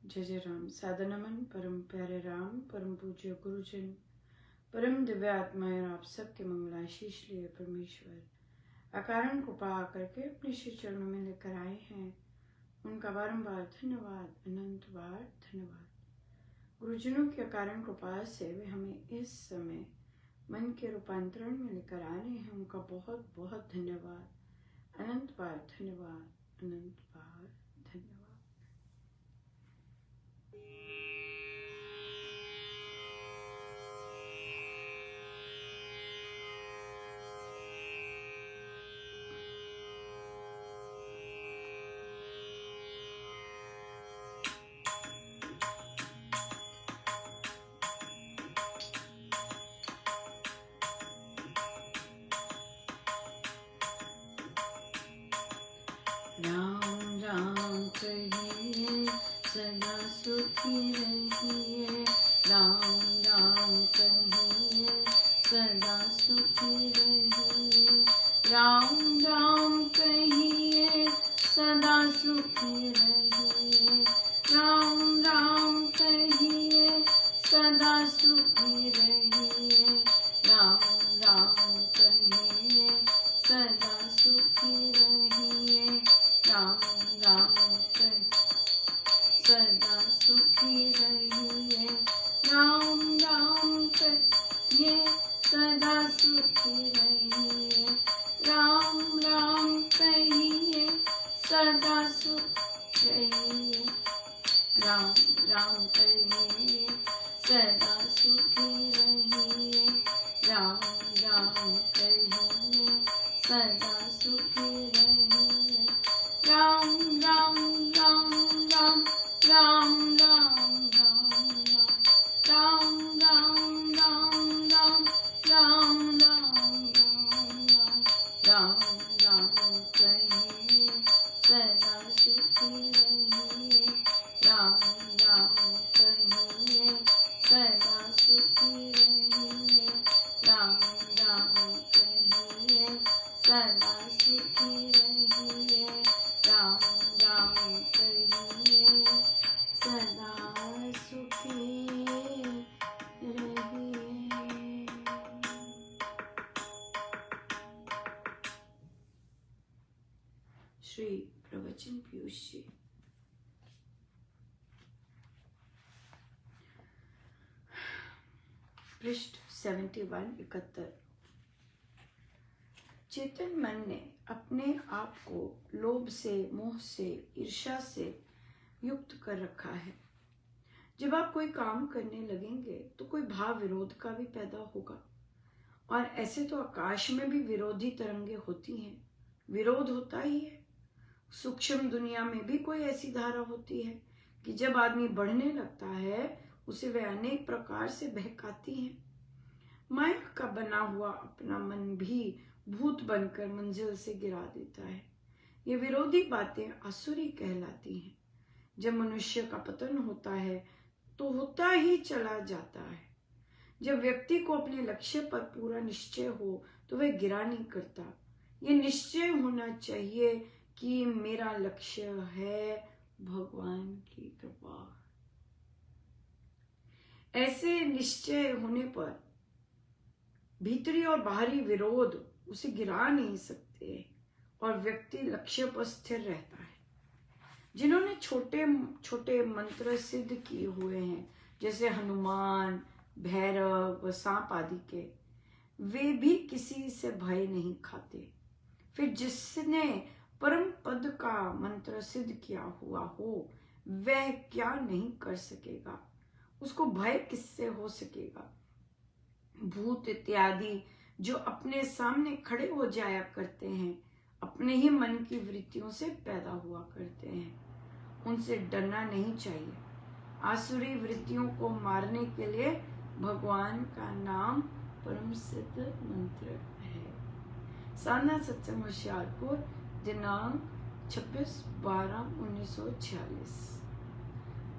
जय जय राम। साधन नमन परम प्यारे राम, परम पूज्य गुरुजन, परम दिव्य आत्माएं, आप सबके मंगलाशीष लिए परमेश्वर अकारण कृपा करके अपने श्री चरणों में लेकर आए हैं। उनका बारंबार धन्यवाद, अनंत बार धन्यवाद। गुरुजनों की अकारण कृपा से वे हमें इस समय मन के रूपांतरण में लेकर आ रहे हैं। उनका बहुत बहुत धन्यवाद, अनंत बार धन्यवाद, अनंत बार धन्यवाद। राम राम कहिए सदा सुखी रहिए, राम राम कहिए सदा सुखी रहिए, राम राम कहिए सदा सुखी रहिए, राम राम कहिए सदा सुखी रहिए, राम राम कहिए सदा सुखी रहिए, राम राम सदा सुखी रहिए, राम राम कहिए सदा सुखी रहिए, राम राम कहिए सदा सुखी रहिए, राम राम कहिए सदा सुखी रहिए, राम राम कहिए सदा सुखी रहिए, राम राम राम राम राम राम राम राम राम राम राम राम राम राम राम कहिए सदा सुखी रहिए, राम राम कहिए सदा सुखी रहिए, राम राम कहिए सदा सुखी रहिए, राम राम कहिए सदा सुखी रहिए। श्री प्रवचन पीयूष जी। पृष्ठ 71-71। चेतन मन ने अपने आप को लोभ से, मोह से, ईर्ष्या से युक्त कर रखा है। जब आप कोई काम करने लगेंगे तो कोई भाव विरोध का भी पैदा होगा, और ऐसे तो आकाश में भी विरोधी तरंगे होती हैं, विरोध होता ही है। सूक्ष्म दुनिया में भी कोई ऐसी धारा होती है कि जब आदमी बढ़ने लगता है उसे वे अनेक प्रकार से बहकाती हैं। माया का बना हुआ अपना मन भी भूत बनकर मंजिल से गिरा देता है। ये विरोधी बातें आसुरी कहलाती हैं। जब मनुष्य का पतन होता है तो होता ही चला जाता है। जब व्यक्ति को अपने लक्ष्य पर पूरा निश्चय हो तो वह गिरा नहीं करता। ये निश्चय होना चाहिए कि मेरा लक्ष्य है भगवान की कृपा। ऐसे निश्चय होने पर भीतरी और बाहरी विरोध उसे गिरा नहीं सकते और व्यक्ति लक्ष्य पर स्थिर रहता है। जिन्होंने छोटे छोटे मंत्र सिद्ध किए हुए हैं, जैसे हनुमान, भैरव व सांप आदि के, वे भी किसी से भय नहीं खाते। फिर जिसने परम पद का मंत्र सिद्ध किया हुआ हो वह क्या नहीं कर सकेगा? उसको भय किससे हो सकेगा? भूत इत्यादि जो अपने सामने खड़े हो जाया करते हैं, अपने ही मन की वृत्तियों से पैदा हुआ करते हैं, उनसे डरना नहीं चाहिए। आसुरी वृत्तियों को मारने के लिए भगवान का नाम परम सिद्ध मंत्र है। साधना सत्संग होशियारपुर, दिनांक 26/12/1946।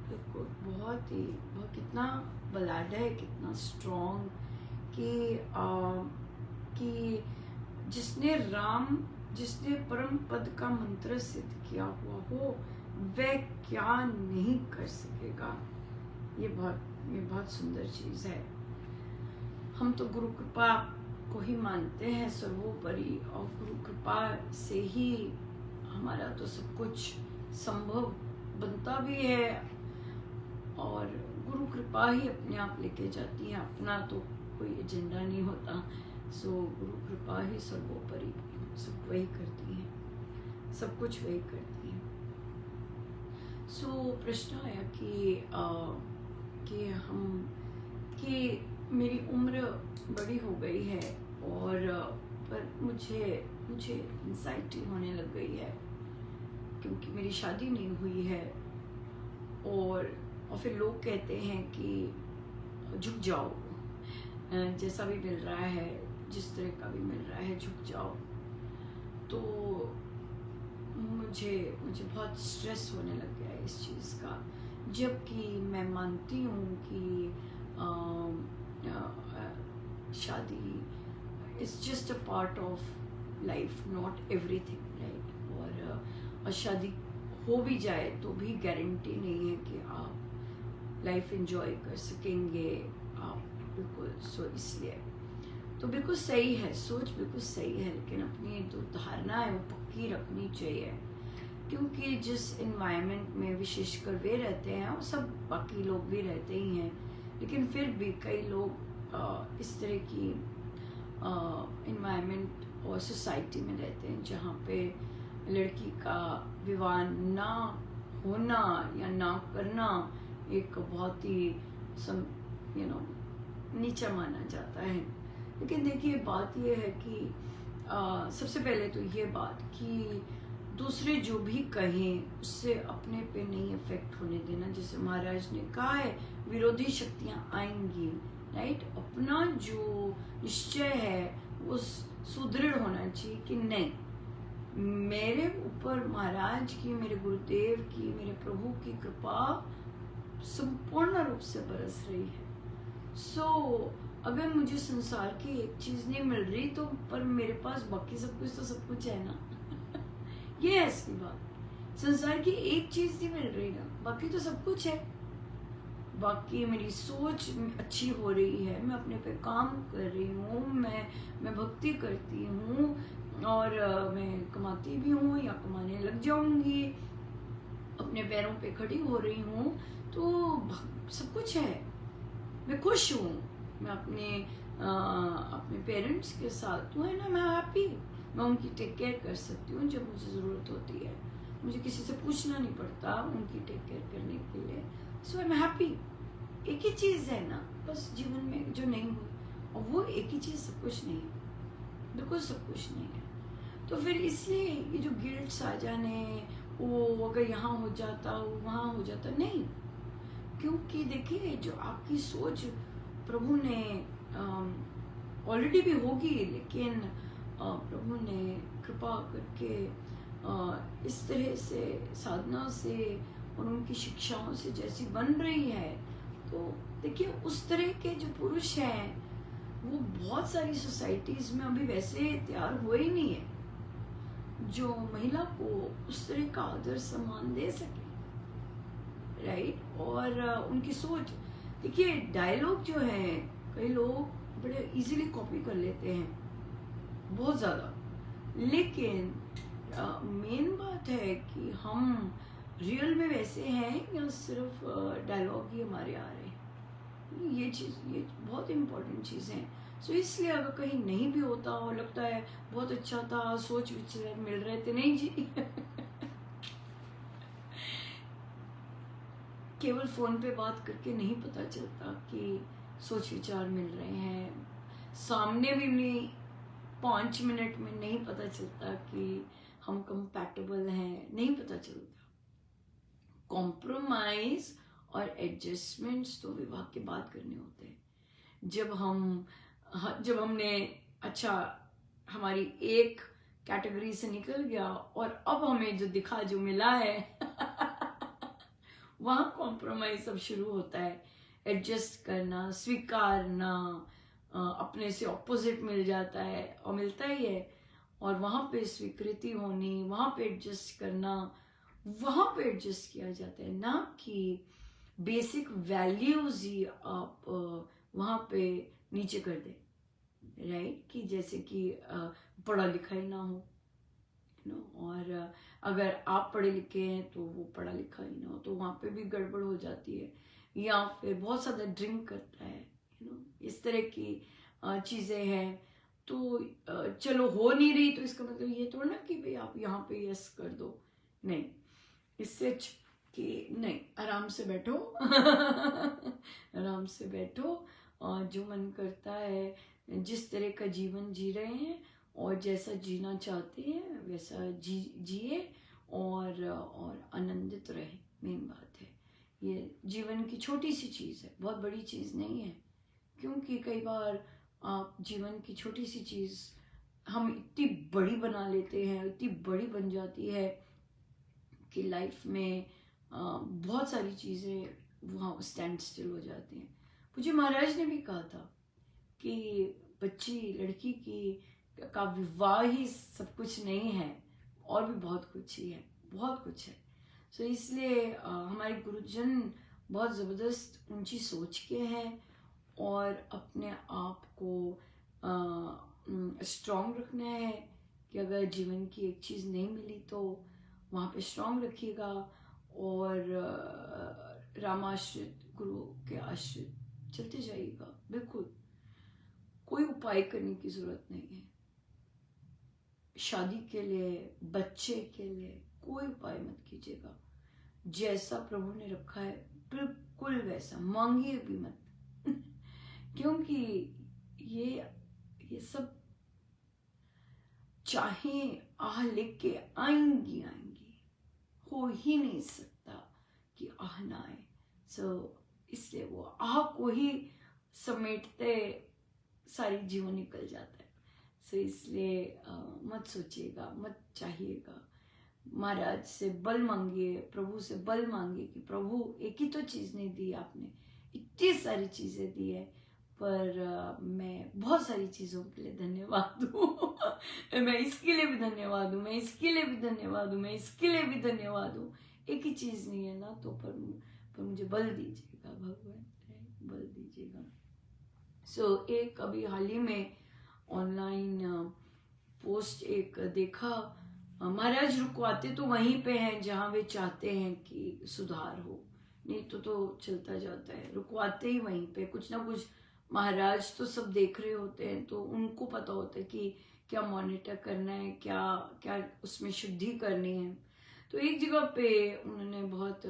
बिल्कुल बहुत कितना बलाढ्य है, कितना स्ट्रॉन्ग कि जिसने परम पद का मंत्र सिद्ध किया हुआ हो वह क्या नहीं कर सकेगा। ये बहुत सुंदर चीज है। हम तो गुरु कृपा को ही मानते हैं सर्वोपरि, और गुरु कृपा से ही हमारा तो सब कुछ संभव बनता भी है, और गुरु कृपा ही अपने आप लेके जाती है, अपना तो कोई एजेंडा नहीं होता। सो गुरु कृपा ही सर्वोपरि, सब वही करती है, सब कुछ वही करती है। सो प्रश्न आया कि मेरी उम्र बड़ी हो गई है, और पर मुझे एंजाइटी होने लग गई है क्योंकि मेरी शादी नहीं हुई है, और फिर लोग कहते हैं कि झुक जाओ, जैसा भी मिल रहा है, जिस तरह का भी मिल रहा है, झुक जाओ। तो मुझे बहुत स्ट्रेस होने लग गया है इस चीज़ का, जबकि मैं मानती हूँ कि शादी is just a part of life, not everything, right. और शादी हो भी जाए तो भी गारंटी नहीं है कि आप लाइफ एंजॉय कर सकेंगे आप, बिल्कुल। सो इसलिए तो बिल्कुल सही है, सोच बिल्कुल सही है, लेकिन अपनी जो धारणा है वो पक्की रखनी चाहिए, क्योंकि जिस इन्वायरमेंट में विशेषकर वे रहते हैं, और सब बाकी लोग भी रहते ही हैं, लेकिन फिर भी कई लोग इस तरह की इन्वायरमेंट और सोसाइटी में रहते हैं जहाँ पे लड़की का विवाह ना होना या ना करना एक बहुत ही नीचा माना जाता है। लेकिन देखिए, बात यह है कि सबसे पहले तो ये बात कि दूसरे जो भी कहें उससे अपने पे नहीं इफेक्ट होने देना। जैसे महाराज ने कहा है, विरोधी शक्तियां आएंगी, राइट। अपना जो निश्चय है वो सुदृढ़ होना चाहिए कि नहीं, मेरे ऊपर महाराज की, मेरे गुरुदेव की, मेरे प्रभु की कृपा संपूर्ण रूप से बरस रही है। अगर मुझे संसार की एक चीज नहीं मिल रही तो पर मेरे पास बाकी सब कुछ, तो सब कुछ है ना। ये है इसकी बात। संसार की एक चीज नहीं मिल रही ना, बाकी तो सब कुछ है। बाकी मेरी सोच अच्छी हो रही है, मैं अपने पे काम कर रही हूँ, मैं भक्ति करती हूँ, और मैं कमाती भी हूँ या कमाने लग जाऊंगी, अपने पैरों पे खड़ी हो रही हूँ, तो सब कुछ है। मैं खुश हूँ, मैं अपने पेरेंट्स के साथ हूँ, है ना, मैं हैप्पी। मैं उनकी टेक केयर कर सकती हूँ जब मुझे ज़रूरत होती है, मुझे किसी से पूछना नहीं पड़ता उनकी टेक केयर करने के लिए। सो आई एम हैप्पी। एक ही चीज़ है ना बस जीवन में जो नहीं हुई, और वो एक ही चीज़ सब कुछ नहीं है, बिल्कुल सब कुछ नहीं है। तो फिर इसलिए ये जो गिल्ट्स आ जाने, वो अगर यहाँ हो जाता, वहाँ हो जाता, नहीं। क्योंकि देखिए, जो आपकी सोच प्रभु ने ऑलरेडी भी होगी, लेकिन प्रभु ने कृपा करके इस तरह से साधना से और उनकी शिक्षाओं से जैसी बन रही है, तो देखिए उस तरह के जो पुरुष हैं वो बहुत सारी सोसाइटीज में अभी वैसे तैयार हुए ही नहीं है जो महिला को उस तरह का आदर सम्मान दे सके, राइट। और उनकी सोच, देखिए डायलॉग जो है कई लोग बड़े इजीली कॉपी कर लेते हैं, बहुत ज़्यादा, लेकिन मेन बात है कि हम रियल में वैसे हैं या सिर्फ डायलॉग ही हमारे आ रहे हैं। ये बहुत इम्पोर्टेंट चीज़ है। सो इसलिए अगर कहीं नहीं भी होता और लगता है बहुत अच्छा था, सोच विचार मिल रहे थे, नहीं जी। केवल फोन पे बात करके नहीं पता चलता कि सोच विचार मिल रहे हैं। सामने भी 5 मिनट में नहीं पता चलता कि हम कंपैटिबल हैं, नहीं पता चलता। कॉम्प्रोमाइज और एडजस्टमेंट्स तो विवाह के बाद करने होते हैं। जब हमने अच्छा, हमारी एक कैटेगरी से निकल गया और अब हमें जो दिखा, जो मिला है वहां कॉम्प्रोमाइज सब शुरू होता है, एडजस्ट करना, स्वीकारना, अपने से ऑपोजिट मिल जाता है और मिलता ही है, और वहां पे स्वीकृति होनी, वहां पे एडजस्ट करना, वहां पे एडजस्ट किया जाता है, ना कि बेसिक वैल्यूज ही आप वहां पे नीचे कर दे, राइट। कि जैसे कि पढ़ा लिखा ही ना हो, और अगर आप पढ़े लिखे हैं तो वो पढ़ा लिखा ही ना हो, तो वहां पे भी गड़बड़ हो जाती है। या फिर बहुत ज्यादा ड्रिंक करता है, इस तरह की चीजें हैं। तो चलो हो नहीं रही तो इसका मतलब ये थोड़ा ना कि भाई आप यहाँ पे यस कर दो, नहीं। इससे कि नहीं, आराम से बैठो आराम से बैठो, और जो मन करता है, जिस तरह का जीवन जी रहे हैं और जैसा जीना चाहते हैं वैसा जिए, और आनंदित रहे। मेन बात है, ये जीवन की छोटी सी चीज है, बहुत बड़ी चीज नहीं है। क्योंकि कई बार आप जीवन की छोटी सी चीज हम इतनी बड़ी बना लेते हैं, इतनी बड़ी बन जाती है कि लाइफ में बहुत सारी चीजें वहाँ स्टैंड स्टिल हो जाती हैं। मुझे महाराज ने भी कहा था कि बच्ची लड़की का विवाह ही सब कुछ नहीं है, और भी बहुत कुछ ही है, बहुत कुछ है। सो इसलिए हमारे गुरुजन बहुत ज़बरदस्त ऊंची सोच के हैं, और अपने आप को स्ट्रांग रखना है कि अगर जीवन की एक चीज़ नहीं मिली तो वहाँ पे स्ट्रांग रखिएगा, और रामाश्रित, गुरु के आश्रित चलते जाइएगा। बिल्कुल कोई उपाय करने की जरूरत नहीं है। शादी के लिए, बच्चे के लिए कोई उपाय मत कीजिएगा। जैसा प्रभु ने रखा है बिल्कुल वैसा मांगिए भी मत क्योंकि ये सब चाहे आह लेके आएंगी, हो ही नहीं सकता कि आह ना आए। इसलिए वो आह को ही समेटते सारी जीवन निकल जाता है। इसलिए मत सोचिएगा, मत चाहिएगा। महाराज से बल मांगिए, प्रभु से बल मांगिए कि प्रभु एक ही तो चीज नहीं दी आपने, इतनी सारी चीजें दी है, पर मैं बहुत सारी चीजों के लिए धन्यवाद दूं मैं इसके लिए भी धन्यवाद दूं, मैं इसके लिए भी धन्यवाद दूं, मैं इसके लिए भी धन्यवाद दूं। एक ही चीज नहीं है ना, तो पर मुझे बल दीजिएगा भगवान, बल दीजिएगा। एक अभी हाल ही में ऑनलाइन पोस्ट एक देखा, महाराज रुकवाते तो वहीं पे हैं जहां वे चाहते हैं कि सुधार हो, नहीं तो चलता जाता है। रुकवाते ही वहीं पे, कुछ ना कुछ महाराज तो सब देख रहे होते हैं, तो उनको पता होता है कि क्या मॉनिटर करना है, क्या क्या उसमें शुद्धि करनी है। तो एक जगह पे उन्होंने बहुत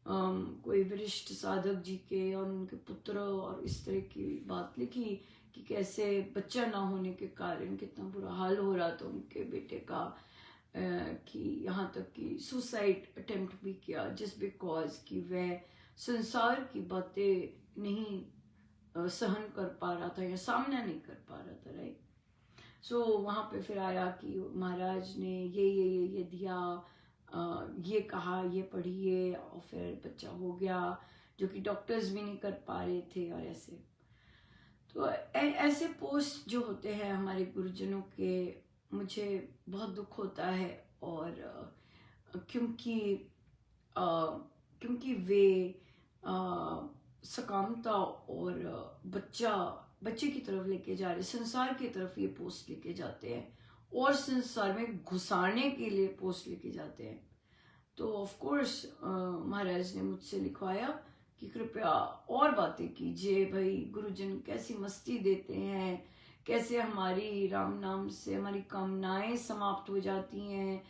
कोई वरिष्ठ साधक जी के और उनके पुत्र और इस तरह की बात लिखी कि कैसे बच्चा ना होने के कारण कितना बुरा हाल हो रहा था उनके बेटे का, कि यहाँ तक कि सुसाइड अटेम्प्ट भी किया, जस्ट बिकॉज कि वह संसार की बातें नहीं सहन कर पा रहा था या सामना नहीं कर पा रहा था, राइट। वहां पे फिर आया कि महाराज ने ये दिया, ये कहा, ये पढ़िए, और फिर बच्चा हो गया, जो कि डॉक्टर्स भी नहीं कर पा रहे थे, और ऐसे। तो ऐसे पोस्ट जो होते हैं हमारे गुरुजनों के, मुझे बहुत दुख होता है। और क्योंकि वे सकामता और बच्चे की तरफ लेके जा रहे, संसार की तरफ ये पोस्ट लेके जाते हैं, और संसार में घुसाने के लिए पोस्ट लेके जाते हैं। तो ऑफ कोर्स महाराज ने मुझसे लिखवाया कि कृपया और बातें कीजिए भाई, गुरुजन कैसी मस्ती देते हैं, कैसे हमारी राम नाम से हमारी कामनाएं समाप्त हो जाती हैं,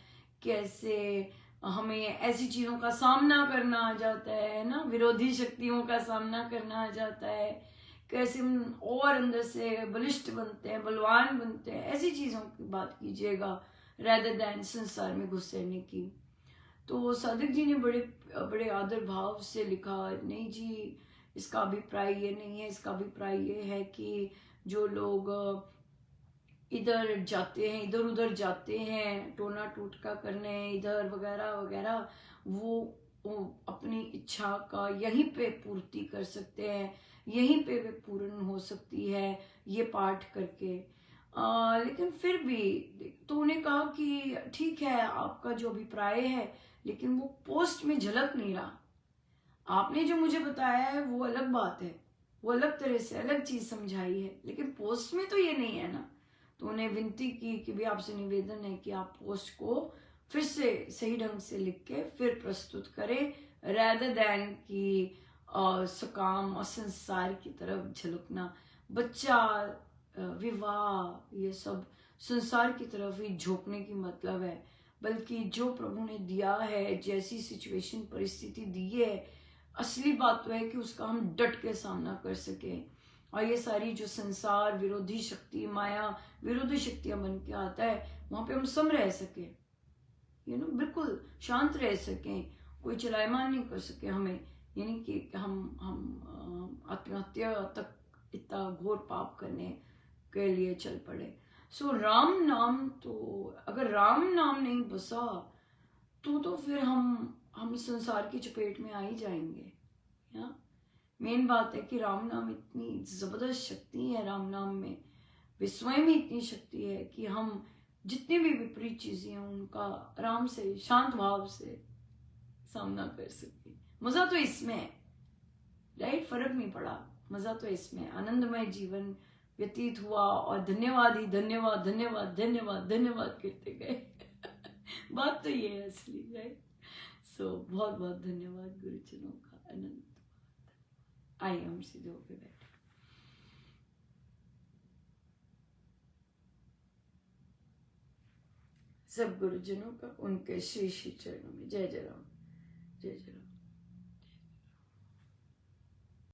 कैसे हमें ऐसी चीजों का सामना करना आ जाता है ना, विरोधी शक्तियों का सामना करना आ जाता है, कैसे हम और अंदर से बलिष्ठ बनते हैं, बलवान बनते हैं। ऐसी चीजों की बात कीजिएगा rather than संसार में घुस रहने की। तो साधक जी ने बड़े बड़े आदर भाव से लिखा, नहीं जी, इसका अभिप्राय ये नहीं है, इसका अभिप्राय ये है कि जो लोग इधर जाते हैं, इधर उधर जाते हैं, टोना टोटका करने इधर वगैरह वगैरह, वो अपनी इच्छा का यहीं पे पूर्ति कर सकते हैं, यहीं पे वे पूर्ण हो सकती है ये पाठ करके। लेकिन फिर भी तो उन्हें कहा कि ठीक है, आपका जो अभिप्राय है लेकिन वो पोस्ट में झलक नहीं रहा। आपने जो मुझे बताया है वो अलग बात है, वो अलग तरह से अलग चीज समझाई है, लेकिन पोस्ट में तो ये नहीं है ना। तो उन्हें विनती की कि भी आपसे निवेदन है कि आप पोस्ट को फिर से सही ढंग से लिख के फिर प्रस्तुत करें, rather than कि सकाम और संसार की तरफ झलकना, बच्चा, विवाह, ये सब संसार की तरफ ही झोंकने की मतलब है। बल्कि जो प्रभु ने दिया है, जैसी सिचुएशन परिस्थिति दी है, असली बात तो है कि उसका हम डट के सामना कर सके। और ये सारी जो संसार विरोधी शक्ति, माया विरोधी शक्तियां बन के आता है, वहां पे हम सम रह सके, बिल्कुल शांत रह सकें, कोई चलायमान नहीं कर सके हमें, यानी कि हम आत्महत्या तक इतना घोर पाप करने के लिए चल पड़े। सो राम नाम, तो अगर राम नाम नहीं बसा तो फिर हम संसार की चपेट में आ ही जाएंगे। मेन बात है कि राम नाम इतनी जबरदस्त शक्ति है, राम नाम में वे स्वयं ही इतनी शक्ति है कि हम जितनी भी विपरीत चीजें हैं उनका आराम से शांत भाव से सामना कर सके। मजा तो इसमें है, राइट? फर्क नहीं पड़ा, मजा तो इसमें, आनंदमय जीवन व्यतीत हुआ और धन्यवाद ही धन्यवाद धन्यवाद धन्यवाद धन्यवाद करते गए। बात तो ये है असली, राइट? सो बहुत बहुत धन्यवाद गुरुजनों का, अनंत। आइए हम सीधे होके बैठे। सब गुरुजनों का उनके श्री श्री चरणों में जय जय राम, जय जय राम।